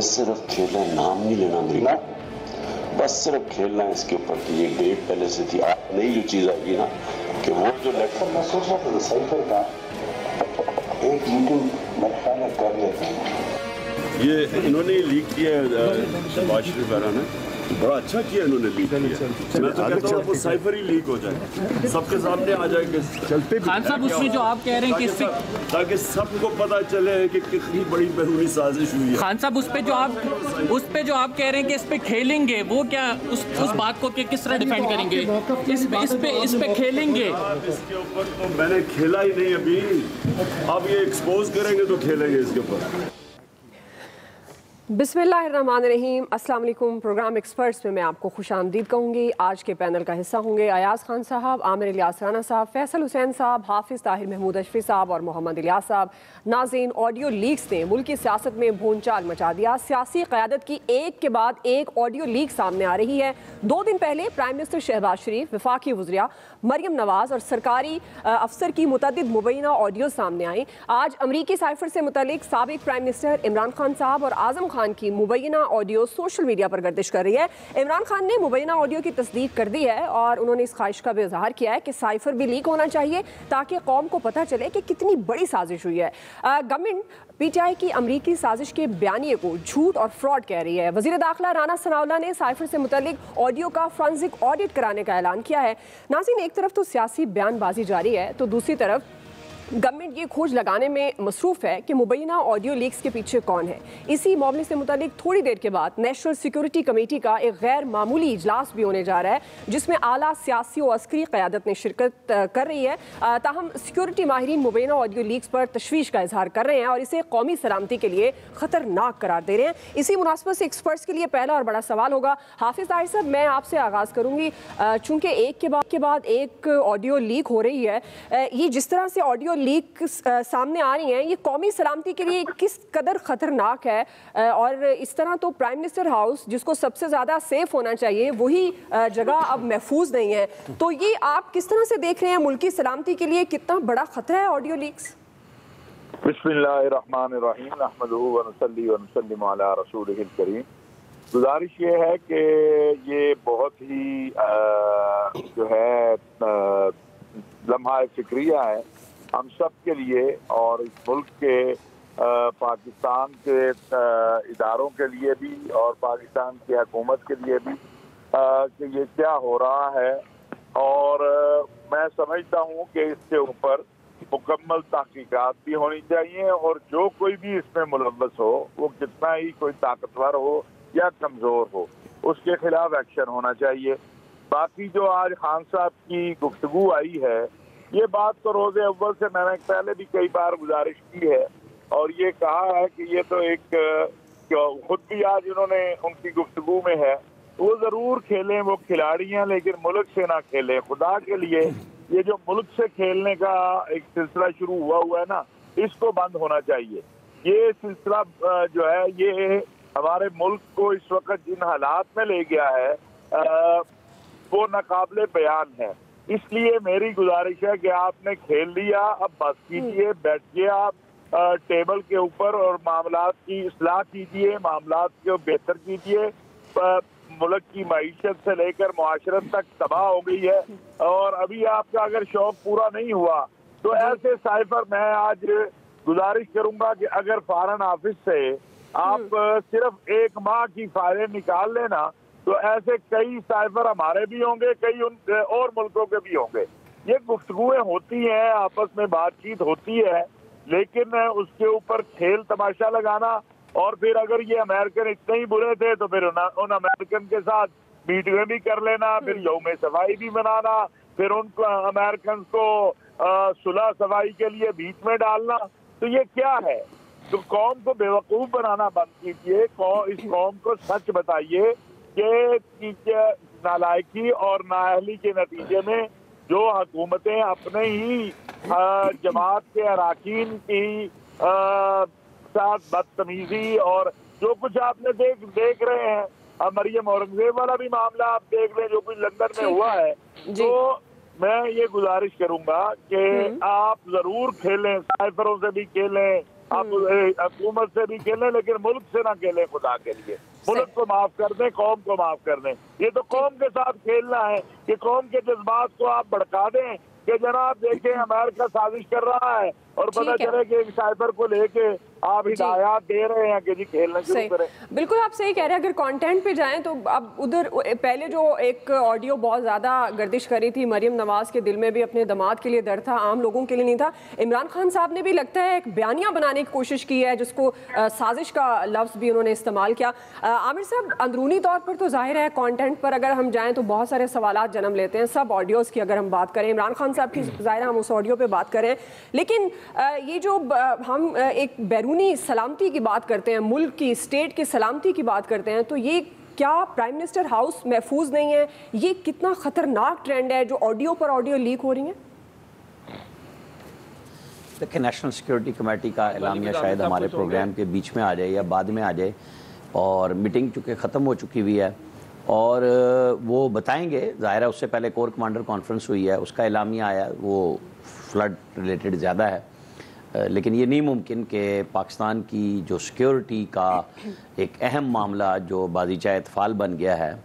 सिर्फ खेलना है, नाम नहीं लेना अमरीका, बस सिर्फ खेलना है इसके ऊपर कि ये ग्रेट पहले से थी। नई जो चीज़ आएगी ना कि वो जो लेटर मैं सोच रहा था साइफर का एक मीटिंग मेरे ख्याल में कर लेते हैं। ये इन्होंने लीक किया शहबाज शरीफ वाला ने, बड़ा अच्छा किया इन्होंने लीक किया। मैं तो कहता हूँ वो साइफर ही लीक हो जाए, सबके सामने आ जाएंगे चलते भी। खान साहब उसमें जो आप कह रहे हैं कि इससे ताकि सबको पता चले कि कितनी बड़ी बैरूनी साजिश हुई है। खान साहब उस पे जो आप कह रहे हैं कि इस पे खेलेंगे, वो क्या उस बात को किस तरह डिफेंड करेंगे? इस पे खेलेंगे। इसके ऊपर तो मैंने खेला ही नहीं अभी, अब ये एक्सपोज करेंगे तो खेलेंगे इसके ऊपर। बिस्मिल्लाहिर्रहमानिर्रहीम, अस्सलाम वालेकुम। प्रोग्राम एक्सपर्ट्स में मैं आपको खुशामदीद कहूँगी। आज के पैनल का हिस्सा होंगे अयाज खान साहब, आमिर इलियास राना साहब, फैसल हुसैन साहब, हाफिज़ ताहिर महमूद अशफी साहब और मोहम्मद इलियास साहब। नाज़रीन, ऑडियो लीक्स ने मुल्क की सियासत में भूनचाल मचा दिया। सियासी क़यादत की एक के बाद एक ऑडियो लीक सामने आ रही है। 2 दिन पहले प्राइम मिनिस्टर शहबाज शरीफ, वफाकी वज़ीरा मरियम नवाज़ और सरकारी अफसर की मुतअद्दिद मुबैना ऑडियो सामने आई। आज अमरीकी साइफर से मुतल्लिक साबिक़ प्राइम मिनिस्टर इमरान खान साहब और आज़म खान की मुबैना ऑडियो सोशल मीडिया पर गर्दिश कर रही है। इमरान खान ने मुबैना ऑडियो की तस्दीक कर दी है और उन्होंने इस ख्वाहिश का भी इजहार किया है कि साइफर भी लीक होना चाहिए ताकि कौम को पता चले कि कितनी बड़ी साजिश हुई है। गवर्नमेंट पीटीआई की अमरीकी साजिश के बयानिए को झूठ और फ्रॉड कह रही है। वज़ीर दाखिला राना सनाउल्लाह ने साइफर से मुतल्लिक ऑडियो का फॉरेंसिक ऑडिट कराने का ऐलान किया है। नाज़रीन, एक तरफ तो सियासी बयानबाजी जारी है तो दूसरी तरफ गवर्नमेंट ये खोज लगाने में मसरूफ़ है कि मुबैना ऑडियो लीक्स के पीछे कौन है। इसी मामले से मुतालिक थोड़ी देर के बाद नेशनल सिक्योरिटी कमेटी का एक गैर मामूली इजलास भी होने जा रहा है जिसमें आला सियासी और अस्करी क़यादत ने शिरकत कर रही है। ताहम सिक्योरिटी माहिरीन मुबैना ऑडियो लीक्स पर तशवीश का इजहार कर रहे हैं और इसे कौमी सलामती के लिए ख़तरनाक करार दे रहे हैं। इसी मुनासबत से एक्सपर्ट्स के लिए पहला और बड़ा सवाल होगा। हाफिज़ ताहिर साहब, मैं आपसे आगाज़ करूँगी। चूँकि एक के बाद एक ऑडियो लीक हो रही है, ये जिस तरह से ऑडियो लीक सामने आ रही हैं, ये कौमी सलामती के लिए किस कदर ख़तरनाक है? और इस तरह तो प्राइम मिनिस्टर हाउस, जिसको सबसे ज़्यादा सेफ होना चाहिए, वही जगह अब महफूज नहीं है। तो ये आप किस तरह से देख रहे हैं, मुल्क की सलामती के लिए कितना बड़ा ख़तरा है ऑडियो लीक्स? बिस्मिल्लाहिर्रहमानिर्रहीम, नहमदुहु व नुसल्ली व नुसल्लिमु अला रसूलिहिल करीम। गुजारिश ये है कि ये बहुत ही जो है लम्हा फिक्रिया है हम सब के लिए और इस मुल्क के पाकिस्तान के इदारों के लिए भी और पाकिस्तान की हुकूमत के लिए भी कि ये क्या हो रहा है। और मैं समझता हूँ कि इसके ऊपर मुकम्मल तहकीकात भी होनी चाहिए और जो कोई भी इसमें मुलव्वस हो, वो कितना ही कोई ताकतवर हो या कमज़ोर हो, उसके खिलाफ एक्शन होना चाहिए। बाकी जो आज खान साहब की गुफ्तगू आई है, ये बात तो रोज़े अव्वल से मैंने पहले भी कई बार गुजारिश की है और ये कहा है कि ये तो एक खुद भी आज उन्होंने उनकी गुफ्तगू में है, वो ज़रूर खेलें, वो खिलाड़ी हैं लेकिन मुल्क से ना खेलें। खुदा के लिए ये जो मुल्क से खेलने का एक सिलसिला शुरू हुआ है ना, इसको बंद होना चाहिए। ये सिलसिला जो है ये हमारे मुल्क को इस वक्त जिन हालात में ले गया है वो नाकाबिले बयान है। इसलिए मेरी गुजारिश है कि आपने खेल लिया, अब बस कीजिए, बैठिए आप टेबल के ऊपर और मामलात की इस्लाह कीजिए, मामलात को बेहतर कीजिए। मुल्क की मईशत से लेकर मुआशरत तक तबाह हो गई है और अभी आपका अगर शौक पूरा नहीं हुआ तो ऐसे साइफर मैं आज गुजारिश करूंगा कि अगर फॉरेन ऑफिस से आप सिर्फ 1 माह की फाइलें निकाल लेना तो ऐसे कई साइफर हमारे भी होंगे, कई उन और मुल्कों के भी होंगे। ये गुफ्तगुएं होती हैं, आपस में बातचीत होती है, लेकिन उसके ऊपर खेल तमाशा लगाना और फिर अगर ये अमेरिकन इतने ही बुरे थे तो फिर उन अमेरिकन के साथ मीटिंगें भी कर लेना, फिर यौम सफाई भी मनाना, फिर उनको अमेरिकन को सुलह सफाई के लिए बीच में डालना, तो ये क्या है? तो कौम को बेवकूफ़ बनाना बंद कीजिए, इस कौम को सच बताइए कि नालायकी और नाअहली के नतीजे में जो हुकूमतें अपने ही जमात के अरकान की साथ बदतमीजी और जो कुछ आपने देख रहे हैं, मरियम औरंगजेब वाला भी मामला आप देख लें जो कुछ लंदन में हुआ है। तो मैं ये गुजारिश करूंगा कि आप जरूर खेलें, साइफरों से भी खेलें, आप हुकूमत से भी खेलें लेकिन मुल्क से ना खेलें खुदा के लिए। मुल्क को माफ कर दें, कौम को माफ कर दें। ये तो कौम के साथ खेलना है कि कौम के जज्बात को आप भड़का दें कि जनाब देखें अमेरिका साजिश कर रहा है और पता चले कि एक साइबर को लेके आप हिदायत दे रहे हैं कि जी खेलना शुरू करें। बिल्कुल आप सही कह रहे हैं। अगर कंटेंट पे जाएं तो अब उधर पहले जो एक ऑडियो बहुत ज़्यादा गर्दिश करी थी, मरियम नवाज के दिल में भी अपने दामाद के लिए डर था, आम लोगों के लिए नहीं था। इमरान खान साहब ने भी लगता है एक बयानिया बनाने की कोशिश की है जिसको साजिश का लफ्ज़ भी उन्होंने इस्तेमाल किया। आमिर साहब, अंदरूनी तौर पर तो जाहिर है कंटेंट पर अगर हम जाएँ तो बहुत सारे सवाल जन्म लेते हैं। सब ऑडियोज़ की अगर हम बात करें, इमरान खान साहब की जाहिर हम उस ऑडियो पर बात करें, लेकिन ये जो हम एक बैरूनी सलामती की बात करते हैं, मुल्क की स्टेट की सलामती की बात करते हैं, तो ये क्या प्राइम मिनिस्टर हाउस महफूज नहीं है? ये कितना खतरनाक ट्रेंड है जो ऑडियो पर ऑडियो लीक हो रही है? देखिए, नेशनल सिक्योरिटी कमेटी का एलामिया शायद हमारे प्रोग्राम के बीच में आ जाए या बाद में आ जाए, और मीटिंग चूँकि ख़त्म हो चुकी हुई है और वो बताएंगे। ज़ाहिर है उससे पहले कोर कमांडर कॉन्फ्रेंस हुई है, उसका एलामिया आया, वो फ्लड रिलेटेड ज़्यादा है, लेकिन ये नहीं मुमकिन कि पाकिस्तान की जो सिक्योरिटी का एक अहम मामला जो बाज़ीचा इत्फाल बन गया है,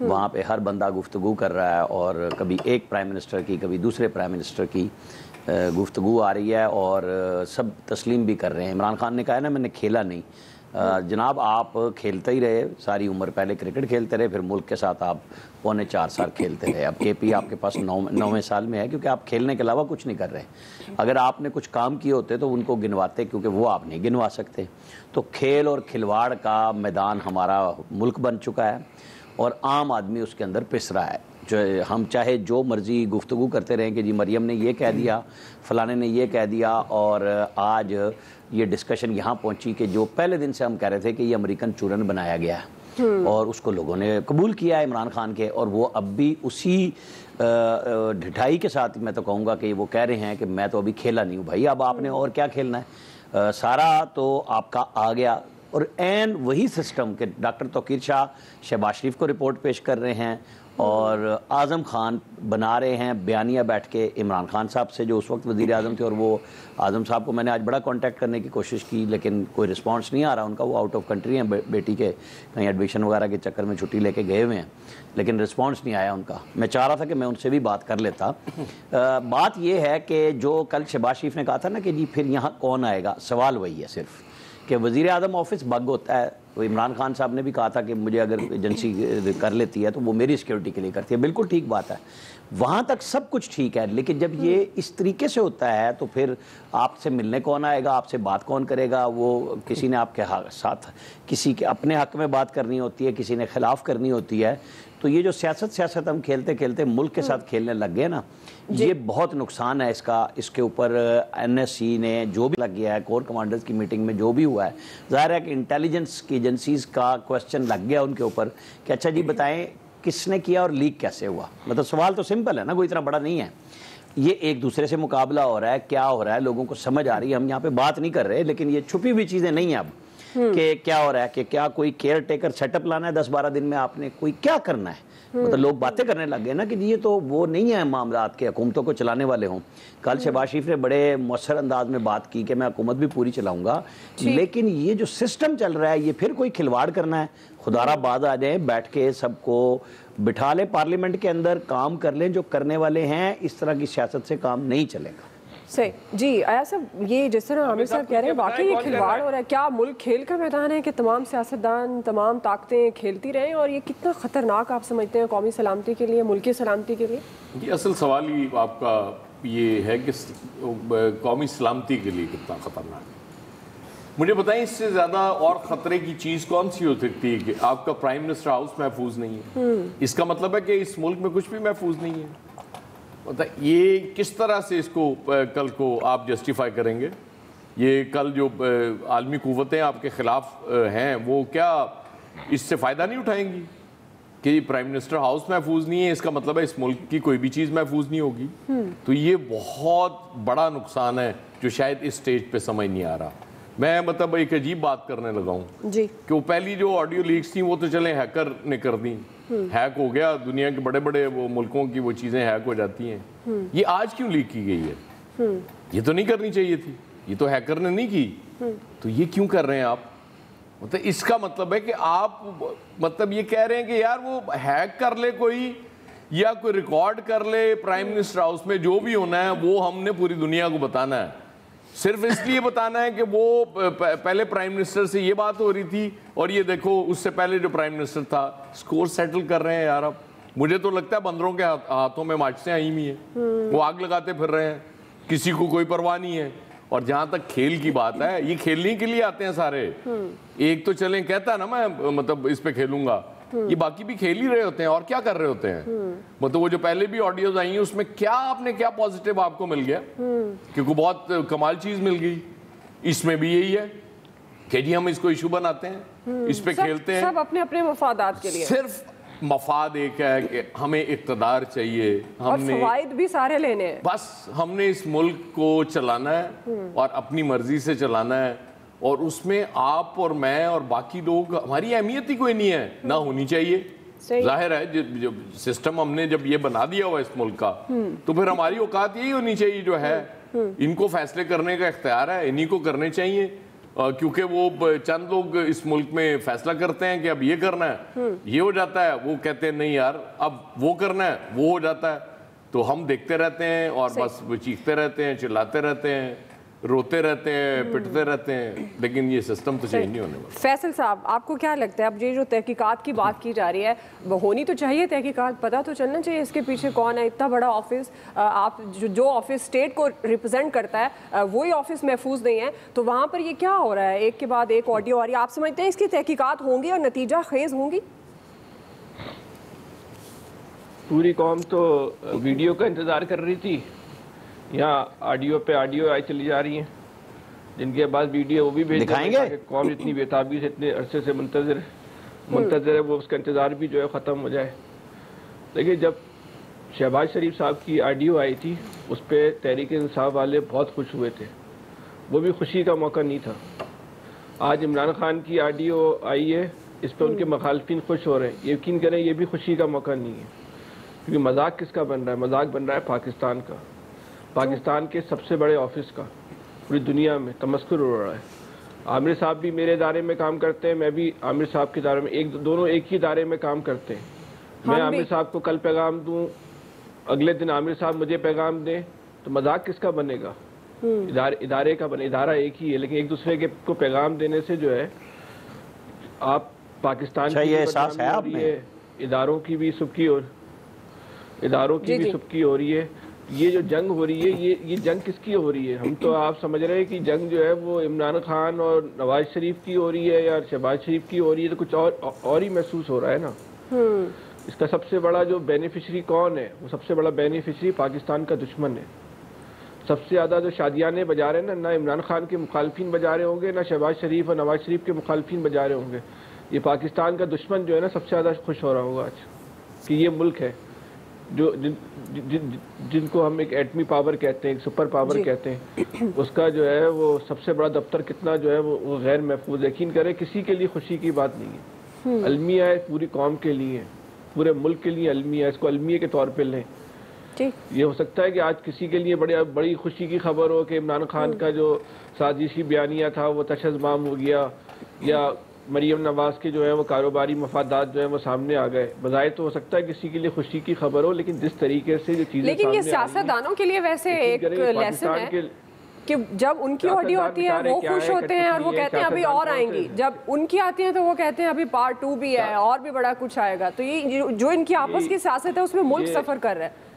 वहाँ पे हर बंदा गुफ्तगू कर रहा है और कभी एक प्राइम मिनिस्टर की कभी दूसरे प्राइम मिनिस्टर की गुफ्तगू आ रही है और सब तस्लीम भी कर रहे हैं। इमरान खान ने कहा है ना, मैंने खेला नहीं। जनाब आप खेलते ही रहे सारी उम्र, पहले क्रिकेट खेलते रहे, फिर मुल्क के साथ आप 4.25 साल खेलते रहे। अब केपी आपके पास 9वें साल में है क्योंकि आप खेलने के अलावा कुछ नहीं कर रहे। अगर आपने कुछ काम किए होते तो उनको गिनवाते, क्योंकि वो आप नहीं गिनवा सकते। तो खेल और खिलवाड़ का मैदान हमारा मुल्क बन चुका है और आम आदमी उसके अंदर पिस रहा है। जो हम चाहे जो मर्ज़ी गुफ्तगू करते रहें कि जी मरियम ने ये कह दिया, फ़लाने ने ये कह दिया, और आज ये डिस्कशन यहाँ पहुँची कि जो पहले दिन से हम कह रहे थे कि ये अमेरिकन चूरन बनाया गया है और उसको लोगों ने कबूल किया है इमरान खान के, और वो अब भी उसी ढिठाई के साथ मैं तो कहूँगा कि वो कह रहे हैं कि मैं तो अभी खेला नहीं हूँ। भाई अब आपने और क्या खेलना है? सारा तो आपका आ गया। और एन वही सिस्टम के डॉक्टर तौकीर शाह शहबाज शरीफ को रिपोर्ट पेश कर रहे हैं और आज़म खान बना रहे हैं बयानिया बैठ के इमरान खान साहब से, जो उस वक्त वज़ीर आज़म थे। और वो आज़म साहब को मैंने आज बड़ा कांटेक्ट करने की कोशिश की लेकिन कोई रिस्पांस नहीं आ रहा उनका। वो आउट ऑफ कंट्री हैं, बेटी के कहीं एडमिशन वगैरह के चक्कर में छुट्टी लेके गए हुए हैं, लेकिन रिस्पांस नहीं आया उनका। मैं चाह रहा था कि मैं उनसे भी बात कर लेता। बात ये है कि जो कल शहबाज शरीफ ने कहा था ना कि जी फिर यहाँ कौन आएगा, सवाल वही है सिर्फ कि वज़ीर आज़म ऑफिस बग होता है। तो इमरान खान साहब ने भी कहा था कि मुझे अगर एजेंसी कर लेती है तो वो मेरी सिक्योरिटी के लिए करती है। बिल्कुल ठीक बात है, वहाँ तक सब कुछ ठीक है, लेकिन जब ये इस तरीके से होता है तो फिर आपसे मिलने कौन आएगा, आपसे बात कौन करेगा? वो किसी ने आपके साथ किसी के अपने हक़ में बात करनी होती है, किसी ने खिलाफ करनी होती है। तो ये जो सियासत हम खेलते खेलते मुल्क के साथ खेलने लग गए ना, ये बहुत नुकसान है इसका। इसके ऊपर NSC ने जो भी लग गया है, कोर कमांडर्स की मीटिंग में जो भी हुआ है, ज़ाहिर है कि इंटेलिजेंस की एजेंसीज़ का क्वेश्चन लग गया उनके ऊपर कि अच्छा जी बताएं किसने किया और लीक कैसे हुआ। मतलब सवाल तो सिंपल है ना, कोई इतना बड़ा नहीं है। ये एक दूसरे से मुकाबला हो रहा है, क्या हो रहा है लोगों को समझ आ रही है। हम यहाँ पे बात नहीं कर रहे, लेकिन ये छुपी हुई चीज़ें नहीं है अब कि क्या हो रहा है, कि क्या कोई केयर टेकर सेटअप लाना है 10-12 दिन में, आपने कोई क्या करना है। मतलब लोग बातें करने लग गए ना कि ये तो वो नहीं है मामला के हुकूमतों को चलाने वाले हों। कल शहबाज शरीफ ने बड़े मौसर अंदाज में बात की कि मैं हुकूमत भी पूरी चलाऊंगा, लेकिन ये जो सिस्टम चल रहा है ये फिर कोई खिलवाड़ करना है। खुदारा बाद आ जाए, बैठ के सबको बिठा ले, पार्लियामेंट के अंदर काम कर लें जो करने वाले हैं। इस तरह की सियासत से काम नहीं चलेगा। सही जी। आया साहब, ये जिस तरह आमिर साहब कह रहे हैं वाकई ये खिलवाड़ हो रहा है। क्या मुल्क खेल का मैदान है कि तमाम सियासतदान तमाम ताकतें खेलती रहें, और ये कितना ख़तरनाक आप समझते हैं कौमी सलामती के लिए, मुल्की सलामती के लिए? जी, असल सवाल ही आपका ये है कि कौमी सलामती के लिए कितना ख़तरनाक है। मुझे बताएं इससे ज़्यादा और ख़तरे की चीज़ कौन सी हो सकती है कि आपका प्राइम मिनिस्टर हाउस महफूज नहीं है। इसका मतलब है कि इस मुल्क में कुछ भी महफूज नहीं है। ये किस तरह से इसको कल को आप जस्टिफाई करेंगे? ये कल जो आलमी कुव्वतें आपके ख़िलाफ़ हैं वो क्या इससे फ़ायदा नहीं उठाएंगी कि प्राइम मिनिस्टर हाउस महफूज नहीं है, इसका मतलब है इस मुल्क की कोई भी चीज़ महफूज नहीं होगी। तो ये बहुत बड़ा नुकसान है जो शायद इस स्टेज पे समझ नहीं आ रहा। मैं मतलब एक अजीब बात करने लगा हूँ जी कि वो पहली जो ऑडियो लीक्स थी वो तो चले हैकर ने कर दी, हैक हो गया, दुनिया के बड़े बड़े वो मुल्कों की वो चीज़ें हैक हो जाती हैं। ये आज क्यों लीक की गई है? ये तो नहीं करनी चाहिए थी। ये तो हैकर ने नहीं की, तो ये क्यों कर रहे हैं आप? मतलब इसका मतलब है कि आप मतलब ये कह रहे हैं कि यार वो हैक कर ले कोई, या कोई रिकॉर्ड कर ले प्राइम मिनिस्टर हाउस में, जो भी होना है वो हमने पूरी दुनिया को बताना है। सिर्फ इसलिए बताना है कि वो पहले प्राइम मिनिस्टर से ये बात हो रही थी और ये देखो उससे पहले जो प्राइम मिनिस्टर था, स्कोर सेटल कर रहे हैं यार। अब मुझे तो लगता है बंदरों के हाथों में माचिसें आई हुई हैं, वो आग लगाते फिर रहे हैं, किसी को कोई परवाह नहीं है। और जहां तक खेल की बात है, ये खेलने के लिए आते हैं सारे। एक तो चलें कहता है ना मैं मतलब इस पे खेलूंगा, ये बाकी भी खेल ही रहे होते हैं और क्या कर रहे होते हैं। मतलब वो जो पहले भी ऑडियोज आई हैं उसमें क्या आपने क्या पॉजिटिव आपको मिल गया, क्योंकि बहुत कमाल चीज मिल गई। इसमें भी यही है कि जी हम इसको इशू बनाते हैं, इस पे खेलते हैं, सब अपने अपने मफादात के लिए। सिर्फ मफाद एक है कि हमें इक़्तिदार चाहिए, हमने फवाइद भी सारे लेने हैं, बस हमने इस मुल्क को चलाना है और अपनी मर्जी से चलाना है। और उसमें आप और मैं और बाकी लोग, हमारी अहमियत ही कोई नहीं है, ना होनी चाहिए। जाहिर है जो सिस्टम हमने जब ये बना दिया हुआ इस मुल्क का, तो फिर हमारी औकात यही होनी चाहिए जो है। इनको फैसले करने का इख्तियार है, इन्हीं को करने चाहिए, क्योंकि वो चंद लोग इस मुल्क में फैसला करते हैं कि अब ये करना है, ये हो जाता है, वो कहते हैं नहीं यार अब वो करना है, वो हो जाता है। तो हम देखते रहते हैं और बस चीखते रहते हैं, चिल्लाते रहते हैं, रोते रहते हैं, पिटते रहते हैं, लेकिन ये सिस्टम तो चेंज नहीं होने वाला। फैसल साहब, आपको क्या लगता है, अब ये जो तहकीकात की बात की जा रही है, वो होनी तो चाहिए तहकीकात, पता तो चलना चाहिए इसके पीछे कौन है। इतना बड़ा ऑफिस, आप जो ऑफिस स्टेट को रिप्रेजेंट करता है वही ऑफिस महफूज नहीं है, तो वहाँ पर ये क्या हो रहा है? एक के बाद एक ऑडियो आ रही है, आप समझते हैं इसकी तहकीकात होंगी और नतीजा खेज होंगी? पूरी कौम तो वीडियो का इंतज़ार कर रही थी, यहाँ ऑडियो पे ऑडियो आई चली जा रही हैं, जिनके बाद वीडियो वो भी भेज देंगे। कौम इतनी बेताबी से इतने अरसे से मुंतज़िर है, वो उसका इंतज़ार भी जो है ख़त्म हो जाए। देखिए, जब शहबाज शरीफ साहब की ऑडियो आई थी उस पर तहरीक इंसाफ वाले बहुत खुश हुए थे, वो भी खुशी का मौका नहीं था। आज इमरान खान की ऑडियो आई है, इस पर उनके मुखालफिन खुश हो रहे हैं, यकीन करें ये भी खुशी का मौका नहीं है, क्योंकि मजाक किसका बन रहा है? मजाक बन रहा है पाकिस्तान का, पाकिस्तान के सबसे बड़े ऑफिस का, पूरी दुनिया में तमस्कुर हो रहा है। आमिर साहब भी मेरे इदारे में काम करते हैं, मैं भी आमिर साहब के इदारे में, दोनों एक ही इदारे में काम करते हैं। मैं आमिर साहब को कल पैगाम दूं, अगले दिन आमिर साहब मुझे पैगाम दें, तो मजाक किसका बनेगा? इदारे का बने, इदारा एक ही है, लेकिन एक दूसरे के को पैगाम देने से जो है आप पाकिस्तान की एहसास है आपने, इदारों की भी सुबकी हो रही है। ये जो जंग हो रही है, ये जंग किसकी हो रही है? हम तो आप समझ रहे हैं कि जंग जो है वो इमरान खान और नवाज शरीफ की हो रही है या शहबाज शरीफ की हो रही है, तो कुछ और ही महसूस हो रहा है ना। इसका सबसे बड़ा जो बेनिफिशरी कौन है? वो सबसे बड़ा बेनिफिशरी पाकिस्तान का दुश्मन है। सबसे ज़्यादा जो शादियाने बजा रहे हैं ना इमरान खान के मुखालफिन बजा रहे होंगे, ना शहबाज शरीफ और नवाज शरीफ के मुखालफिन बजा रहे होंगे। ये पाकिस्तान का दुश्मन जो है ना सबसे ज़्यादा खुश हो रहा होगा आज कि ये मुल्क है जो जिनको हम एक एटमी पावर कहते हैं, एक सुपर पावर कहते हैं, उसका जो है वो सबसे बड़ा दफ्तर कितना जो है वो गैर महफूज। यकीन करें किसी के लिए खुशी की बात नहीं है, अलमिया है पूरी कौम के लिए, पूरे मुल्क के लिए अलमिया है, इसको अलमिया के तौर पे लें। ये हो सकता है कि आज किसी के लिए बड़ी खुशी की खबर हो कि इमरान खान का जो साजिशी बयानिया था वो तशज़्ज़ुम हो गया, या मरीम नवाज के जो है वो कारोबारी मफादात जो है वो सामने आ गए। बजाय तो हो सकता है किसी के लिए खुशी की खबर हो, लेकिन जिस तरीके से जो चीजें, लेकिन ये सियासतदानों के लिए वैसे एक लेसन है कि जब उनकी ऑडियो होती है वो खुश होते हैं और वो कहते हैं अभी और आएंगी, जब उनकी आती है तो वो कहते हैं अभी पार्ट 2 भी है और भी बड़ा कुछ आएगा। तो ये जो इनकी आपस की सियासत है उसमें मुल्क सफर कर रहा है।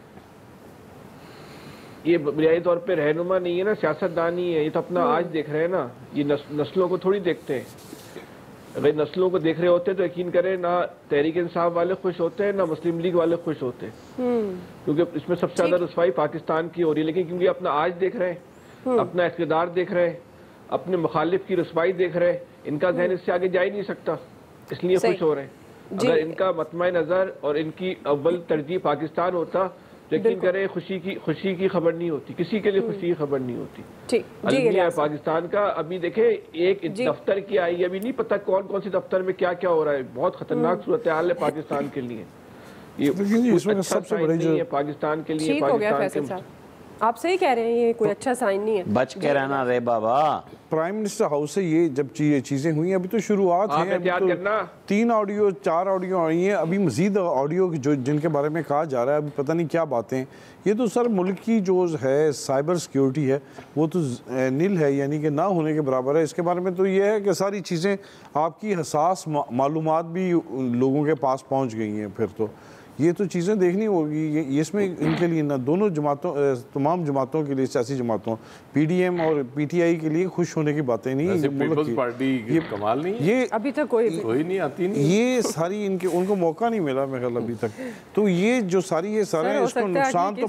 ये बुनियादी तौर पे रहनुमा नहीं है ना, सियासतदान ही है। ये तो अपना आज देख रहे हैं ना, ये नस्लों को थोड़ी देखते हैं। अगर नस्लों को देख रहे होते तो यकीन करें ना तहरीक इंसाफ वाले खुश होते हैं ना मुस्लिम लीग वाले खुश होते हैं, क्योंकि इसमें सबसे ज्यादा रुसवाई पाकिस्तान की हो रही है। लेकिन क्योंकि अपना आज देख रहे हैं, अपना इक़्तिदार देख रहे हैं, अपने मुखालिफ की रुसवाई देख रहे हैं, इनका जहन इससे आगे जा ही नहीं सकता, इसलिए खुश हो रहे हैं। अगर इनका मतमा नजर और इनकी अव्वल तरजीह पाकिस्तान होता, यकीन करें खुशी की खबर नहीं होती, किसी के लिए खुशी की खबर नहीं होती। अलमिया पाकिस्तान का अभी देखे एक दफ्तर की आई, अभी नहीं पता कौन कौन से दफ्तर में क्या क्या हो रहा है। बहुत खतरनाक सूरत हाल है पाकिस्तान के लिए, ये अच्छा साइन नहीं है पाकिस्तान के लिए। पाकिस्तान के आप सही कह रहे हैं, ये कोई अच्छा साइन नहीं है। बच के रहना रे बाबा। प्राइम मिनिस्टर हाउस से ये जब ये चीज़ें हुई, अभी तो शुरुआत है, अभी तो 3 ऑडियो 4 ऑडियो आई हैं, अभी मजीद ऑडियो जो जिनके बारे में कहा जा रहा है, अभी पता नहीं क्या बातें। ये तो सर मुल्क की जो है साइबर सिक्योरिटी है वो तो नील है, यानी कि ना होने के बराबर है। इसके बारे में तो ये है कि सारी चीज़ें आपकी हसास मालूमात भी लोगों के पास पहुँच गई हैं। फिर तो ये तो चीज़ें देखनी होगी। ये इसमें इनके लिए ना दोनों जमातों तमाम जमातों के लिए, सियासी जमातों PDM और PTI के लिए खुश होने की बातें नहीं है। पीपल्स पार्टी ये कमाल नहीं है, ये अभी तक कोई नहीं आती नहीं, ये सारी इनके उनको मौका नहीं मिला मेरे ख्याल अभी तक। तो ये जो सारी ये सारे हैं, इसको नुकसान तो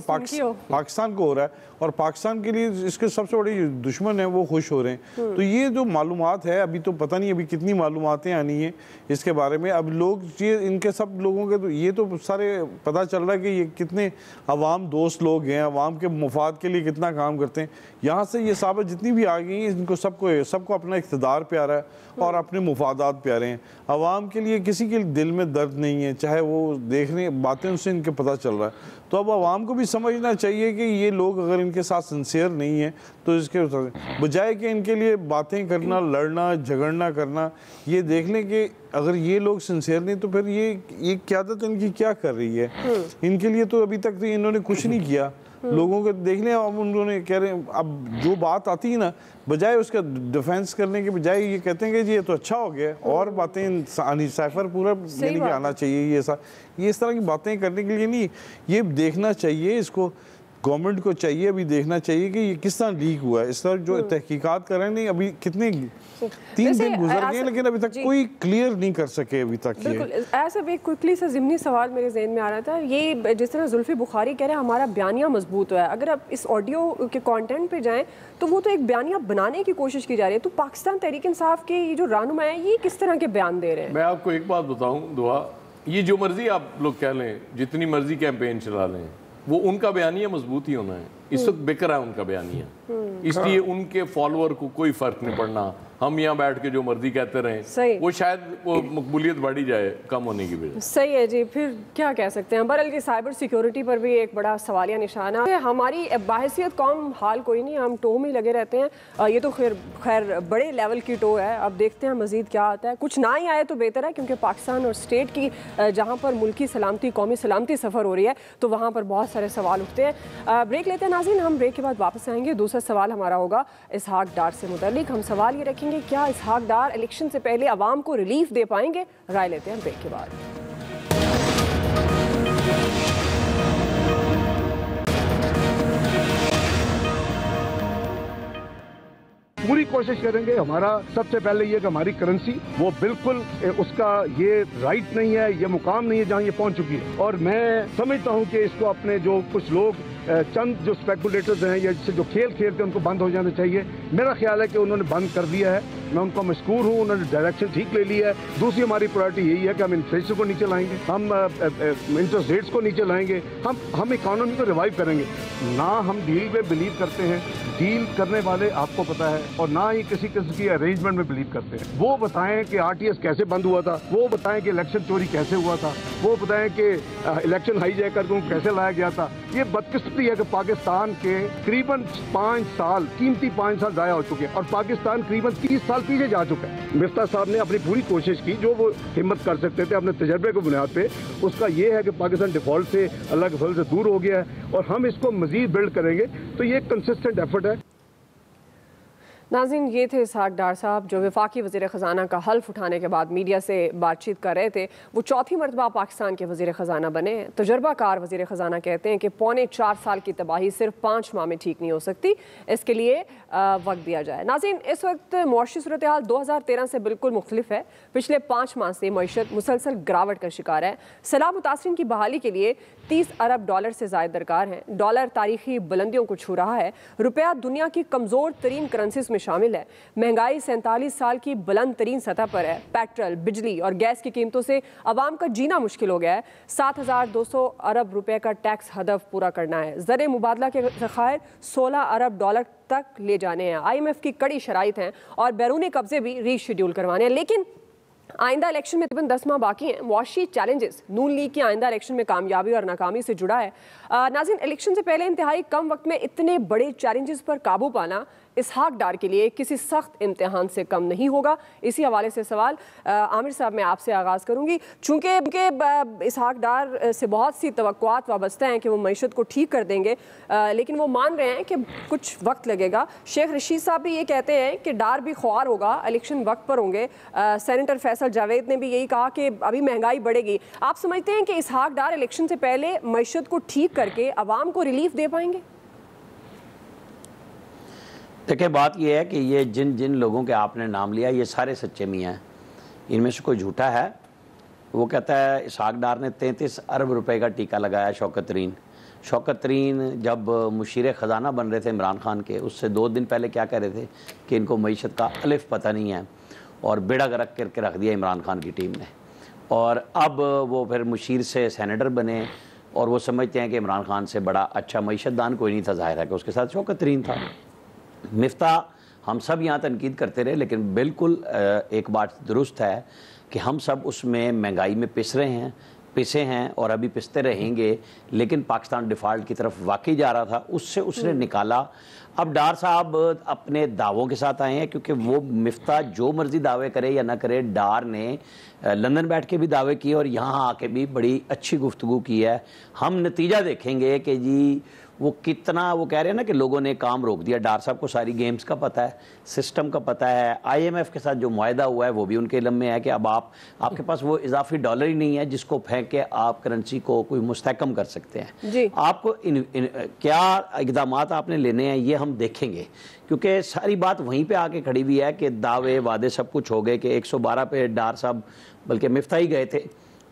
पाकिस्तान को हो रहा है और पाकिस्तान के लिए इसके सबसे बड़े दुश्मन है वो खुश हो रहे हैं। तो ये जो मालूमात है, अभी तो पता नहीं अभी कितनी मालूमातें आनी है इसके बारे में। अब लोग ये इनके सब लोगों के तो ये तो सारे पता चल रहा है कि ये कितने अवाम दोस्त लोग हैं, अवाम के मुफाद के लिए कितना काम करते हैं। यहाँ से ये साबित जितनी भी आ गई हैं, इनको सबको अपना इक़्तिदार प्यारा है और अपने मुफादात प्यारे हैं। अवाम के लिए किसी के दिल में दर्द नहीं है, चाहे वो देखने बातें उनसे इनके पता चल रहा है। तो अब आवाम को भी समझना चाहिए कि ये लोग अगर इनके साथ सिंसियर नहीं है तो इसके बजाय कि इनके लिए बातें करना, लड़ना झगड़ना करना, ये देख लें कि अगर ये लोग सिंसियर नहीं तो फिर ये क़यादत इनकी क्या कर रही है। इनके लिए तो अभी तक तो इन्होंने कुछ नहीं किया। लोगों को देख लें, अब उन्होंने कह रहे हैं, अब जो बात आती है ना, बजाय उसका डिफेंस करने के बजाय ये कहते हैं कि जी ये तो अच्छा हो गया और बातें साइफर पूरा यानी कि आना चाहिए। ये इस तरह की बातें करने के लिए नहीं, ये देखना चाहिए, इसको गवर्नमेंट को चाहिए अभी देखना चाहिए कि ये किस तरह लीक हुआ है। इस तरह जो तहकीकात कर रहे हैं, नहीं अभी कितने 3 दिन गुजर गए लेकिन अभी तक कोई क्लियर नहीं कर सके अभी तक। बिल्कुल ऐसा एक क्विकली सा ज़िमनी सवाल मेरे ज़हन में आ रहा था, ये जिस तरह जुल्फ़ी बुखारी कह रहे हैं हमारा बयानिया मजबूत हुआ है, अगर आप इस ऑडियो के कंटेंट पे जाएं तो वो तो एक बयानिया बनाने की कोशिश की जा रही है। तो पाकिस्तान तहरीक इंसाफ के ये जो रहनुमा है ये किस तरह के बयान दे रहे हैं? मैं आपको एक बात बताऊं दुआ, ये जो मर्जी आप लोग कह लें, जितनी मर्जी कैंपेन चला लें, वो उनका बयानिया मजबूत ही होना है। इस वक्त बेकार है उनका बयानिया, इसलिए उनके फॉलोअर को कोई फर्क नहीं पड़ना। हम यहाँ बैठ के जो मर्जी कहते रहें, वो शायद वो मकबूलियत बढ़ी जाए कम होने की वजह। सही है जी, फिर क्या कह सकते हैं। बहरहाल साइबर सिक्योरिटी पर भी एक बड़ा सवालिया निशान है। हमारी बाहैसियत कौम हाल कोई नहीं, हम टो में लगे रहते हैं। ये तो खैर बड़े लेवल की टो है, अब देखते हैं मजीद क्या आता है। कुछ ना ही आए तो बेहतर है, क्योंकि पाकिस्तान और स्टेट की जहाँ पर मुल्की सलामती, कौमी सलामती सफ़र हो रही है तो वहाँ पर बहुत सारे सवाल उठते हैं। ब्रेक लेते हैं नाज़रीन, हम ब्रेक के बाद वापस आएंगे। दूसरा सवाल हमारा होगा इसहाक डार से मुतल्लिक। हम सवाल ये रखेंगे, क्या इसहाक डार इलेक्शन से पहले अवाम को रिलीफ दे पाएंगे? राय लेते हैं ब्रेक के बाद। पूरी कोशिश करेंगे। हमारा सबसे पहले ये कि हमारी करेंसी वो बिल्कुल उसका ये राइट नहीं है, ये मुकाम नहीं है जहां ये पहुंच चुकी है। और मैं समझता हूं कि इसको अपने जो कुछ लोग चंद जो स्पेकुलेटर्स हैं या जो खेल खेलते हैं उनको बंद हो जाना चाहिए। मेरा ख्याल है कि उन्होंने बंद कर दिया है, मैं उनको मशकूर हूँ, उन्होंने डायरेक्शन ठीक ले लिया है। दूसरी हमारी प्रायोरिटी यही है कि हम इन्फ्लेशन को नीचे लाएंगे, हम इंटरेस्ट रेट्स को नीचे लाएंगे, हम इकोनॉमी को रिवाइव करेंगे। ना हम डील में बिलीव करते हैं, डील करने वाले आपको पता है, और ना ही किसी किस्म की अरेंजमेंट में बिलीव करते हैं। वो बताएं कि RTS कैसे बंद हुआ था, वो बताएं कि इलेक्शन चोरी कैसे हुआ था, वो बताएं कि इलेक्शन हाईजैक करके कैसे लाया गया था। ये बदकिस्मती है कि पाकिस्तान के करीबन 5 साल, कीमती 5 साल जाया हो चुके हैं और पाकिस्तान करीबन 30 साल पीछे जा चुका है। मिफ्ता साहब ने अपनी पूरी कोशिश की जो वो हिम्मत कर सकते थे अपने तजर्बे की बुनियाद पे। उसका ये है कि पाकिस्तान डिफॉल्ट से, अल्लाह के फजल से दूर हो गया है और हम इसको मजीद बिल्ड करेंगे। तो ये कंसिस्टेंट एफर्ट है। नाज़रीन, ये थे इसहाक डार साहब जो वफाकी वज़ीर ख़जाना का हल्फ उठाने के बाद मीडिया से बातचीत कर रहे थे। वो चौथी मरतबा पाकिस्तान के वज़ीर ख़जाना बने। तजर्बाकार वज़ीर ख़जाना कहते हैं कि 4.25 साल की तबाही सिर्फ 5 माह में ठीक नहीं हो सकती, इसके लिए वक्त दिया जाए। नाज़रीन, इस वक्त मुआशी सूरत हाल 2013 से बिल्कुल मुख्तलिफ है। पिछले 5 माह से मईशत मुसलसल गिरावट का शिकार है। सैलाब मुतासरीन की बहाली के लिए $30 अरब से ज़ायद दरकार हैं। डॉलर तारीखी बुलंदियों को छू रहा है। रुपया दुनिया की कमज़ोर तरीन करेंसीज में शामिल है। महंगाई 47 साल की बुलंद तरीन सतह पर है। पेट्रोल, बिजली और गैस की कीमतों से आवाम का जीना मुश्किल हो गया है। 7,200 अरब रुपए का टैक्स हदफ पूरा करना है। ज़र मुबादला के ज़खायर $16 अरब तक ले जाने हैं। IMF की कड़ी शराइत हैं और बैरूनी कब्जे भी रीशेड्यूल करवाने हैं। लेकिन आइंदा इलेक्शन में तकरीबन 10 माह बाकी हैं। मुआशी चैलेंजेस नून लीग की आइंदा इलेक्शन में कामयाबी और नाकामी से जुड़ा है। नाज़रीन, इलेक्शन से पहले इंतहाई कम वक्त में इतने बड़े चैलेंजेस पर काबू पाना इसहाक डार के लिए किसी सख्त इम्तिहान से कम नहीं होगा। इसी हवाले से सवाल आमिर साहब मैं आपसे आगाज़ करूँगी। चूँकि इसहाक डार से बहुत सी तवक्कुआत वाबस्ता हैं कि वो मईशत को ठीक कर देंगे, लेकिन वो मान रहे हैं कि कुछ वक्त लगेगा। शेख रशीद साहब भी ये कहते हैं कि डार भी ख्वार होगा, इलेक्शन वक्त पर होंगे। सेनेटर फैसल जावेद ने भी यही कहा कि अभी महंगाई बढ़ेगी। आप समझते हैं कि इसहाक डार इलेक्शन से पहले मईशत को ठीक करके आवाम को रिलीफ दे पाएंगे? देखिए, बात यह है कि ये जिन जिन लोगों के आपने नाम लिया ये सारे सच्चे मियाँ हैं, इनमें से कोई झूठा है। वो कहता है इसहाक डार ने 33 अरब रुपए का टीका लगाया शौकत तरीन जब मुशीर ख़जाना बन रहे थे इमरान खान के, उससे 2 दिन पहले क्या कह रहे थे कि इनको मईशत का अलिफ पता नहीं है, और बेड़ा गर्क करके रख दिया इमरान खान की टीम ने। और अब वो फिर मुशीर से सेनेटर बने और वो समझते हैं कि इमरान खान से बड़ा अच्छा मईशत दान कोई नहीं था। ज़ाहिर है कि उसके साथ शौकत तरीन था। मिफ्ता हम सब यहाँ तनकीद करते रहे, लेकिन बिल्कुल एक बात दुरुस्त है कि हम सब उसमें महंगाई में पिसे हैं और अभी पिसते रहेंगे। लेकिन पाकिस्तान डिफ़ॉल्ट की तरफ वाकई जा रहा था, उससे उसने निकाला। अब डार साहब अपने दावों के साथ आए हैं, क्योंकि वो मिफ्ता जो मर्जी दावे करे या ना करे, डार ने लंदन बैठ के भी दावे किए और यहाँ आके भी बड़ी अच्छी गुफ्तगू की है। हम नतीजा देखेंगे कि जी वो कितना, वो कह रहे हैं ना कि लोगों ने काम रोक दिया। डार साहब को सारी गेम्स का पता है, सिस्टम का पता है। IMF के साथ जो मुआहदा हुआ है वो भी उनके इल्म में है कि अब आपके पास वो इजाफी डॉलर ही नहीं है जिसको फेंक के आप करेंसी को कोई मुस्तहकम कर सकते हैं जी। आपको क्या इक़दाम आपने लेने हैं ये हम देखेंगे, क्योंकि सारी बात वहीं पे आके खड़ी हुई है कि दावे वादे सब कुछ हो गए कि 112 पे डार साहब बल्कि मिफ्ता ही गए थे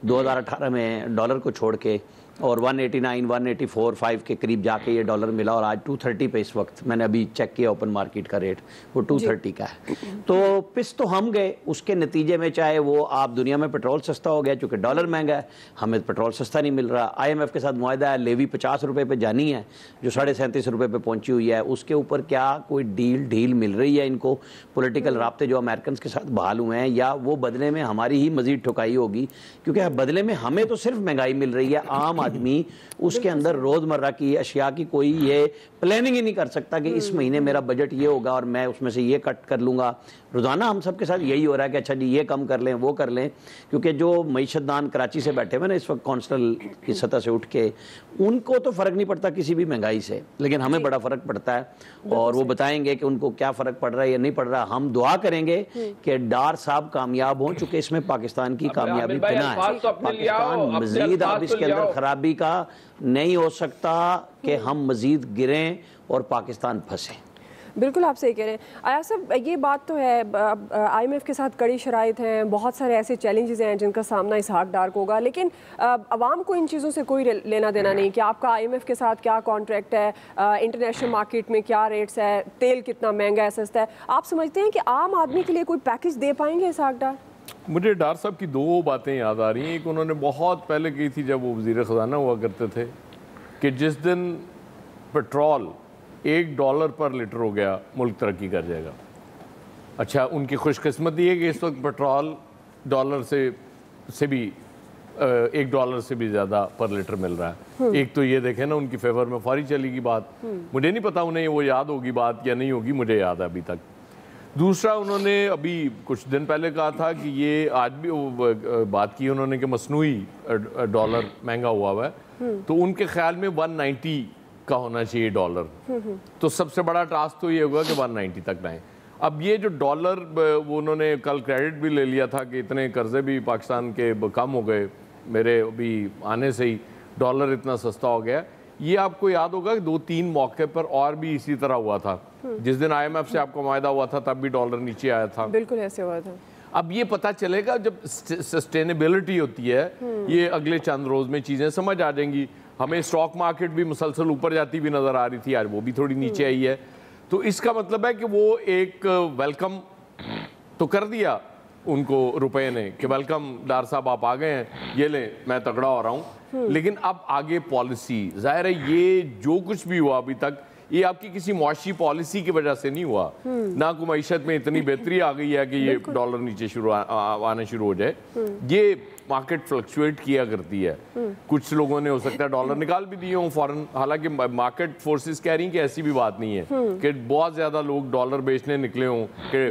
2018 में डॉलर को छोड़ के, और 189, 184, 5 के करीब जाके ये डॉलर मिला, और आज 230 पे इस वक्त मैंने अभी चेक किया ओपन मार्केट का रेट, वो 230 का है। तो पिस तो हम गए, उसके नतीजे में चाहे वो आप दुनिया में पेट्रोल सस्ता हो गया क्योंकि डॉलर महंगा है, हमें पेट्रोल सस्ता नहीं मिल रहा। IMF के साथ मुआहदा है, लेवी 50 रुपये पे जानी है जो 37.5 रुपये पे पहुंची हुई है, उसके ऊपर क्या कोई ढील मिल रही है इनको? पॉलिटिकल राब्ते जो अमेरिकन के साथ बहाल हुए हैं, या वो बदले में हमारी ही मजीद ठुकाई होगी? क्योंकि बदले में हमें तो सिर्फ महंगाई मिल रही है, आम आदमी उसके अंदर रोजमर्रा की अशिया की कोई ये प्लानिंग ही नहीं कर सकता कि इस महीने मेरा बजट ये होगा और मैं उसमें से ये कट कर लूंगा। रोजाना हम सब के साथ यही हो रहा है कि अच्छा जी ये कम कर लें, वो कर लें, क्योंकि जो मईशत दान कराची से बैठे हुए ना इस वक्त कौंसल की सतह से उठ के, उनको तो फर्क नहीं पड़ता किसी भी महंगाई से, लेकिन हमें बड़ा फर्क पड़ता है। और वो बताएंगे कि उनको क्या फर्क पड़ रहा है या नहीं पड़ रहा। हम दुआ करेंगे कि डार साहब कामयाब हों, चूंकि इसमें पाकिस्तान की कामयाबी बिना है। पाकिस्तान मजीद अब इसके अंदर खराबी का नहीं हो सकता कि हम मजीद गिरें और पाकिस्तान फंसे। बिल्कुल आप सही कह रहे हैं आया साहब, ये बात तो है। IMF के साथ कड़ी शराइत हैं, बहुत सारे ऐसे चैलेंजेस हैं जिनका सामना इसहाक डार को होगा, लेकिन आवाम को इन चीज़ों से कोई लेना देना नहीं कि आपका IMF के साथ क्या कॉन्ट्रैक्ट है, इंटरनेशनल मार्केट में क्या रेट्स है, तेल कितना महंगा है सस्ता है। आप समझते हैं कि आम आदमी के लिए कोई पैकेज दे पाएंगे इसहाक डार? मुझे डार साहब की 2 बातें याद आ रही हैं। एक उन्होंने बहुत पहले की थी जब वो वज़ीर ख़जाना हुआ करते थे कि जिस दिन पेट्रोल $1 पर लीटर हो गया मुल्क तरक्की कर जाएगा। अच्छा, उनकी खुशकिस्मती है कि इस वक्त पेट्रोल डॉलर से भी $1 से भी ज़्यादा पर लीटर मिल रहा है। एक तो ये देखें ना, उनकी फेवर में फौरी चली की बात। मुझे नहीं पता उन्हें वो याद होगी बात या नहीं होगी, मुझे याद है अभी तक। दूसरा, उन्होंने अभी कुछ दिन पहले कहा था कि ये आज भी बात की उन्होंने कि मसनूई डॉलर महंगा हुआ है, तो उनके ख्याल में 190 का होना चाहिए डॉलर। तो सबसे बड़ा टास्क तो ये होगा कि 190 तक लाएं। अब ये जो डॉलर, वो उन्होंने कल क्रेडिट भी ले लिया था कि इतने कर्जे भी पाकिस्तान के कम हो गए, मेरे अभी आने से ही डॉलर इतना सस्ता हो गया। ये आपको याद होगा कि 2-3 मौके पर और भी इसी तरह हुआ था। जिस दिन IMF से आपको मुआहदा हुआ था तब भी डॉलर नीचे आया था। बिल्कुल ऐसे हुआ था। अब ये पता चलेगा जब सस्टेनेबिलिटी होती है, ये अगले चंद रोज में चीजें समझ आ जाएंगी। हमें स्टॉक मार्केट भी मुसलसल ऊपर जाती भी नजर आ रही थी, आज वो भी थोड़ी नीचे आई है। तो इसका मतलब है कि वो एक वेलकम तो कर दिया उनको रुपए ने कि वेलकम डार साहब आप आ गए हैं, ये लें मैं तगड़ा हो रहा हूँ। लेकिन अब आगे पॉलिसी, जाहिर है ये जो कुछ भी हुआ अभी तक ये आपकी किसी मुआशी पॉलिसी की वजह से नहीं हुआ, ना कोई मईशत में इतनी बेहतरी आ गई है कि ये डॉलर नीचे आना शुरू हो जाए। ये मार्केट फ्लक्चुएट किया करती है। कुछ लोगों ने हो सकता है डॉलर निकाल भी दिए हों फॉरेन, हालांकि मार्केट फोर्सेस कह रही हैं कि ऐसी भी बात नहीं है कि बहुत ज़्यादा लोग डॉलर बेचने निकले हों कि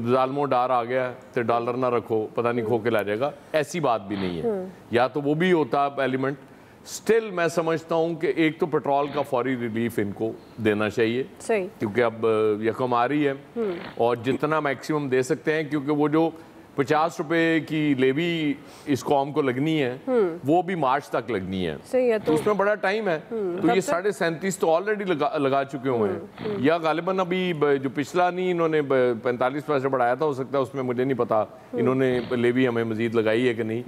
जालमो डार आ गया तो डॉलर ना रखो, पता नहीं खो के ला जाएगा, ऐसी बात भी नहीं है। या तो वो भी होता एलिमेंट। स्टिल मैं समझता हूँ कि एक तो पेट्रोल का फौरी रिलीफ इनको देना चाहिए, क्योंकि अब यकम आ रही है और जितना मैक्सिमम दे सकते हैं, क्योंकि वो जो 50 रुपए की लेवी इस कौम को लगनी है वो भी मार्च तक लगनी है। सही है, तो उसमें बड़ा टाइम है। तो ये 37.5 तो ऑलरेडी लगा चुके हुए हैं, या गालिबन अभी जो पिछला नहीं इन्होंने 45 पैसे बढ़ाया था, हो सकता है उसमें मुझे नहीं पता इन्होंने लेवी हमें मजीद लगाई है कि नहीं।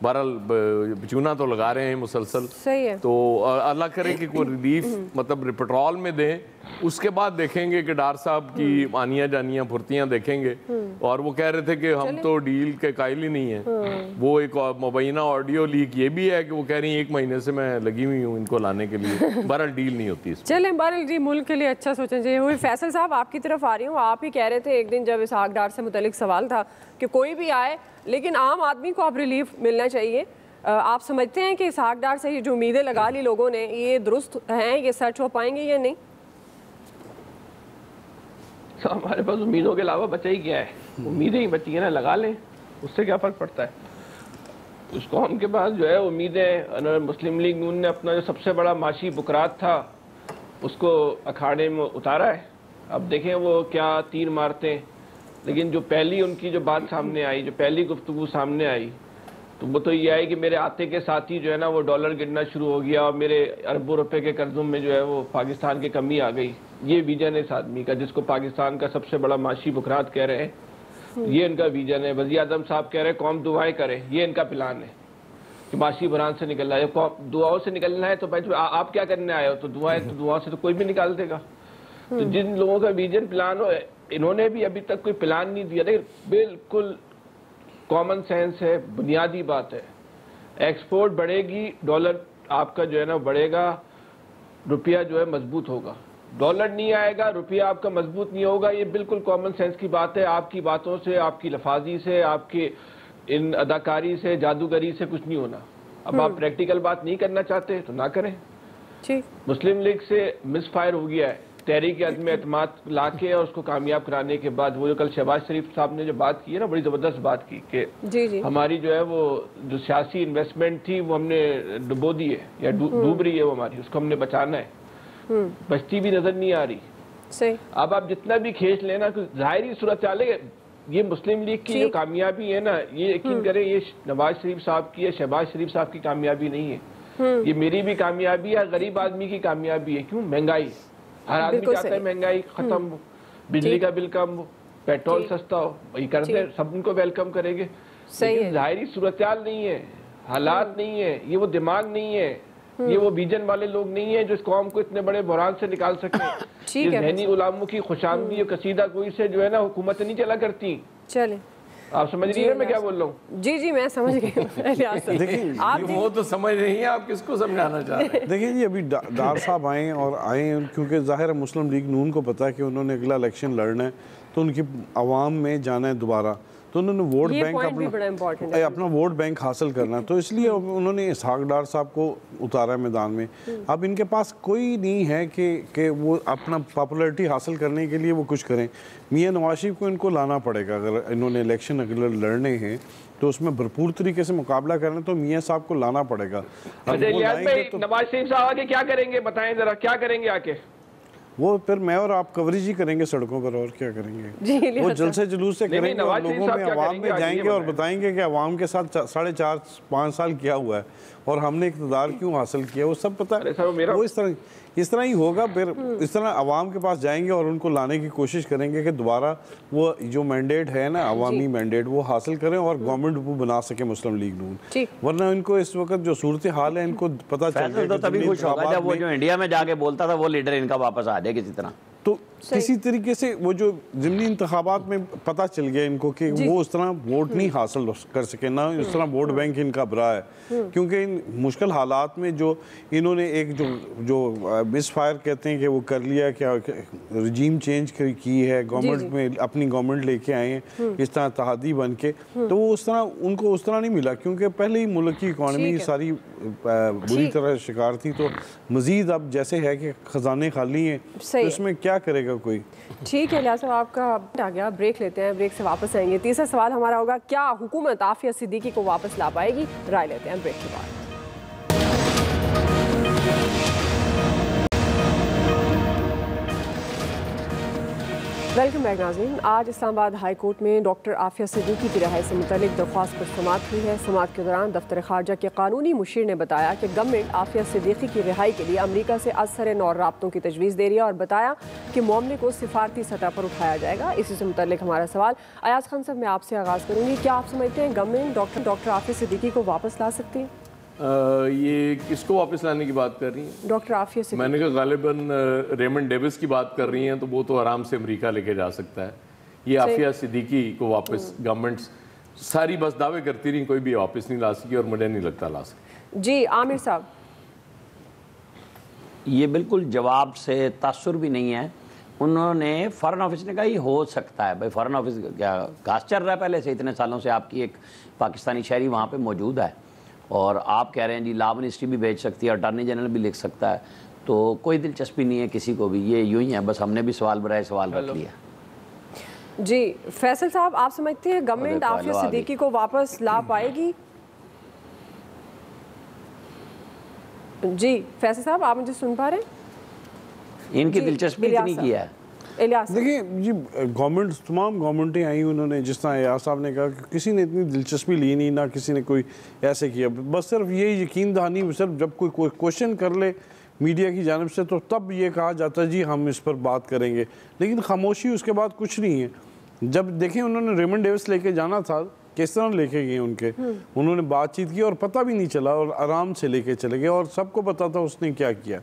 बहरहाल चूना तो लगा रहे हैं मुसलसल। सही है। तो अल्लाह करे कि कोई रिलीफ मतलब पेट्रोल में दें, उसके बाद देखेंगे कि डार साहब की आनियाँ जानियाँ फुर्तियाँ देखेंगे। और वो कह रहे थे कि हम तो डील के कायल ही नहीं है। वो एक मुबैना ऑडियो लीक ये भी है कि वो कह रही है 1 महीने से मैं लगी हुई हूँ इनको लाने के लिए। बहरहाल डील नहीं होती। चलें, बहरहाल जी मुल्क के लिए अच्छा सोचना चाहिए। फैसल साहब आपकी तरफ आ रही हूँ, आप ही कह रहे थे एक दिन जब इसहाक डार से मुतलिक सवाल था कि कोई भी आए लेकिन आम आदमी को अब रिलीफ मिलना चाहिए। आप समझते हैं कि इसहाक डार से ये जो उम्मीदें लगा ली लोगों ने, ये दुरुस्त हैं, ये सच हो पाएंगे या नहीं? तो हमारे पास उम्मीदों के अलावा बचा ही क्या है? उम्मीदें ही बची है ना, लगा लें, उससे क्या फ़र्क पड़ता है। उस कौम के पास जो है उम्मीदें, मुस्लिम लीग नून ने अपना जो सबसे बड़ा माशी बुकरात था उसको अखाड़े में उतारा है। अब देखें वो क्या तीर मारते हैं। लेकिन जो पहली उनकी जो बात सामने आई, जो पहली गुफ्तगू सामने आई, तो वो तो ये आई कि मेरे आते के साथ ही जो है ना वो डॉलर गिरना शुरू हो गया और मेरे अरबों रुपए के कर्जों में जो है वो पाकिस्तान की कमी आ गई। ये विजन है इस आदमी का, जिसको पाकिस्तान का सबसे बड़ा माशी बुखरात कह रहे हैं। ये इनका विजन है। वज़ीर आज़म साहब कह रहे हैं कौम दुआएं करे, ये इनका प्लान है कि माशी बुरान से निकलना है। दुआओं से निकलना है तो भाई आप क्या करने आए हो? तो दुआओं से तो कोई भी निकाल देगा। तो जिन लोगों का विजन प्लान हो, इन्होंने भी अभी तक कोई प्लान नहीं दिया। देखिए बिल्कुल कॉमन सेंस है, बुनियादी बात है। एक्सपोर्ट बढ़ेगी, डॉलर आपका जो है ना बढ़ेगा, रुपया जो है मजबूत होगा। डॉलर नहीं आएगा, रुपया आपका मजबूत नहीं होगा। ये बिल्कुल कॉमन सेंस की बात है। आपकी बातों से, आपकी लफाजी से, आपकी इन अदाकारी से, जादूगरी से कुछ नहीं होना। अब आप प्रैक्टिकल बात नहीं करना चाहते तो ना करें। मुस्लिम लीग से मिसफायर हो गया है। तहरीक अदम एतमाद ला के और उसको कामयाब कराने के बाद वो जो कल शहबाज शरीफ साहब ने जो बात की है ना, बड़ी ज़बरदस्त बात की कि हमारी जो है वो जो सियासी इन्वेस्टमेंट थी वो हमने डुबो दी है या डूब रही है वो हमारी, उसको हमने बचाना है। बचती भी नजर नहीं आ रही। सही। अब आप जितना भी खींच लेना, जाहिर सूरत हाल है ये मुस्लिम लीग की जो कामयाबी है ना, ये यकीन करें ये नवाज शरीफ साहब की है, शहबाज शरीफ साहब की कामयाबी नहीं है। ये मेरी भी कामयाबी है, गरीब आदमी की कामयाबी है। क्यों? महंगाई। हर आदमी चाहता है महंगाई खत्म हो, बिजली का बिल कम हो, पेट्रोल सस्ता हो, वही कर दे, सब उनको वेलकम करेंगे। लेकिन जाहिरी सूरत हाल नहीं है, हालात नहीं है, ये वो दिमाग नहीं है, ये वो विजन वाले लोग नहीं है जो इस कौम को इतने बड़े बुरान से निकाल सके। ये ज़हनी गुलामों की खुशामदी और कसीदा कोई से जो है ना हुकूमत नहीं चला करती। चले, आप समझ रही है मैं क्या बोल रहा हूँ? जी जी मैं समझ गई। देखिए आप वो तो समझ रही हैं, आप किसको समझाना चाह रहे हैं? देखिए जी अभी डार साहब आए और आए क्योंकि ज़ाहिर है मुस्लिम लीग नून को पता है कि उन्होंने अगला इलेक्शन लड़ना है, तो उनकी आवाम में जाना है दोबारा, तो उन्होंने वोट बैंक अपना वोट बैंक हासिल करना है। तो इसलिए उन्होंने इसहाक डार साहब को उतारा है मैदान में। अब इनके पास कोई नहीं है कि वो अपना पॉपुलैरिटी हासिल करने के लिए वो कुछ करें। मियां नवाज शरीफ को इनको लाना पड़ेगा। अगर इन्होंने इलेक्शन अगर लड़ने हैं तो उसमें भरपूर तरीके से मुकाबला करना, तो मियां साहब को लाना पड़ेगा। नवाज शरीफ साहब आगे क्या करेंगे बताएं जरा, क्या करेंगे आके? वो फिर मैं और आप कवरेज ही करेंगे सड़कों पर, और क्या करेंगे। वो जलसे जुलूस से करेंगे और लोगों में आवाम में जाएंगे और बताएंगे कि आवाम के साथ 4.5-5 साल क्या हुआ है और हमने इक़्तिदार क्यों हासिल किया, वो सब पता है। वो इस तरह ही होगा। फिर इस तरह आवाम के पास जाएंगे और उनको लाने की कोशिश करेंगे कि दोबारा वो जो मैंडेट है ना, अवामी मैंडेट, वो हासिल करें और गवर्नमेंट वो बना सके मुस्लिम लीग नून। वरना इनको इस वक्त जो सूरत हाल है इनको पता चल तो तभी खुश होगा जब वो जो इंडिया में जाके बोलता था वो लीडर इनका वापस आ जाए किसी तरह। तो किसी तरीके से वो जो ज़िमनी इंतखाबात में पता चल गया इनको कि वो उस तरह वोट नहीं हासिल कर सके, ना उस तरह वोट बैंक इनका भरा है, क्योंकि इन मुश्किल हालात में जो इन्होंने एक जो मिसफायर कहते हैं कि वो कर लिया, क्या रजीम चेंज की है गवर्नमेंट में, अपनी गवर्नमेंट लेके आए हैं इस तरह तहादी बन के, तो वो उस तरह उनको उस तरह नहीं मिला, क्योंकि पहले ही मुल्क की इकॉनमी सारी बुरी तरह शिकार थी। तो मज़ीद अब जैसे है कि ख़जाने खाली हैं, तो इसमें क्या करेगा कोई। ठीक है इलियास साहब, आपका आ गया, ब्रेक लेते हैं, ब्रेक से वापस आएंगे। तीसरा सवाल हमारा होगा, क्या हुकूमत आफिया सिद्दीकी को वापस ला पाएगी? राय लेते हैं ब्रेक के बाद। वेलकम बैक नाज़रीन। आज इस्लामाबाद हाई कोर्ट में डॉक्टर आफिया सिद्दीकी की रिहाई से मुतल्लिक दरख्वास्त पर समाअत हुई है। समाअत के दौरान दफ्तर खारजा के कानूनी मुशीर ने बताया कि गवर्नमेंट आफिया सिद्दीकी की रिहाई के लिए अमरीका से असर नौ राब्तों की तजवीज़ दे रही है और बताया कि मामले को सिफारती सतह पर उठाया जाएगा। इसी से मुतल्लिक हमारा सवाल, अयाज खान साहब मैं आपसे आगाज़ करूँगी, क्या आप समझते हैं गवर्नमेंट डॉक्टर आफिया सिद्दीकी को वापस ला सकती है? ये किसको वापस लाने की बात कर रही हैं? डॉक्टर आफिया सिद्दीकी। मैंने कहा गालिबन रेमंड डेविस की बात कर रही हैं, तो वो तो आराम से अमेरिका लेके जा सकता है। ये आफिया सिद्दीकी को वापस गवर्नमेंट सारी बस दावे करती रही, कोई भी वापस नहीं ला सकी और मुझे नहीं लगता ला सकी। जी आमिर साहब, ये बिल्कुल जवाब से तासुर भी नहीं है। उन्होंने फॉरेन ऑफिस ने कहा ये हो सकता है। भाई फॉरेन ऑफिस क्या घास चल रहा है पहले से, इतने सालों से आपकी एक पाकिस्तानी शहरी वहाँ पे मौजूद है और आप कह रहे हैं जी लॉ मिनिस्ट्री भी भेज सकती है, अटॉर्नी जनरल भी लिख सकता है, तो कोई दिलचस्पी नहीं है किसी को भी, ये यूं ही है, बस हमने भी सवाल बराए सवाल रख लिया। जी फैसल साहब, आप समझते हैं गवर्नमेंट आफिया सिद्दीकी को वापस ला पाएगी? जी फैसल साहब, आप मुझे सुन पा रहे हैं? इनकी दिलचस्पी इतनी की है। देखिए जी, गवर्नमेंट तमाम गवर्नमेंटें आई, उन्होंने जिस तरह अयाज साहब ने कहा कि किसी ने इतनी दिलचस्पी ली नहीं, ना किसी ने कोई ऐसे किया, बस सिर्फ ये यकीन दहानी, सिर्फ जब कोई क्वेश्चन कर ले मीडिया की जानिब से तो तब ये कहा जाता है जी हम इस पर बात करेंगे, लेकिन खामोशी उसके बाद कुछ नहीं है। जब देखें उन्होंने रेमंड डेविस लेके जाना था, किस तरह लेके गए उन्होंने बातचीत की और पता भी नहीं चला और आराम से लेके चले गए और सबको पता था उसने क्या किया।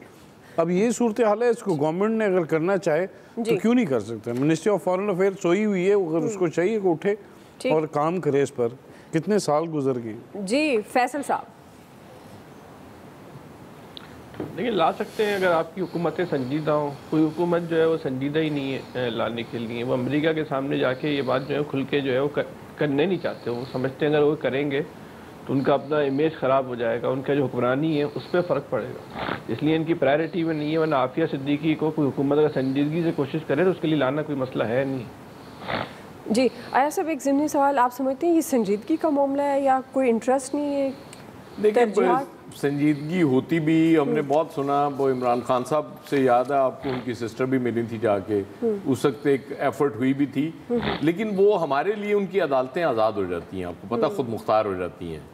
अब ये सूरत हाल है, इसको गवर्नमेंट ने अगर करना चाहे तो क्यों नहीं कर सकते। मिनिस्ट्री ऑफ फॉरेन अफेयर सोई हुई है, अगर उसको चाहिए कि उठे और काम करे इस पर। कितने साल गुजर गए। जी फैसल साहब, देखिए ला सकते हैं अगर आपकी हुकूमतें संजीदा हो। कोई हुकूमत जो है वो संजीदा ही नहीं है लाने के लिए। वो अमेरिका के सामने जाके ये बात जो है खुल के जो है वो करने नहीं चाहते। वो समझते हैं अगर वो करेंगे तो उनका अपना इमेज ख़राब हो जाएगा, उनका जो हुक्मरानी है उस पर फ़र्क पड़ेगा, इसलिए इनकी प्रायोरिटी में नहीं है। वरना आफिया सिद्दीकी को कोई हुकूमत अगर संजीदगी से कोशिश करे तो उसके लिए लाना कोई मसला है नहीं। जी आया साहब, एक ज़िमनी सवाल, आप समझते हैं ये संजीदगी का मामला है या कोई इंटरेस्ट नहीं है? देखिए संजीदगी होती भी हमने बहुत सुना, वो इमरान खान साहब से याद है आपको, उनकी सिस्टर भी मिली थी जाके, उस वक्त एक एफर्ट हुई भी थी, लेकिन वो हमारे लिए उनकी अदालतें आज़ाद हो जाती हैं, आपको पता, खुद मुख्तार हो जाती हैं।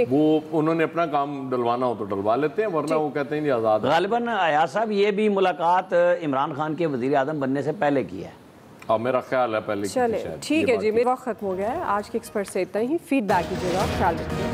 वो उन्होंने अपना काम डलवाना हो तो डलवा लेते हैं, वरना वो कहते हैं आज़ाद। गालिबन अयाज साहब ये भी मुलाकात इमरान खान के वज़ीर आज़म बनने से पहले की है। और मेरा ख्याल है पहले। चले ठीक है जी, मेरा वक्त खत्म हो गया है। आज के एक्सपर्ट से इतना ही। फीडबैक कीजिएगा, ख्याल रखिए।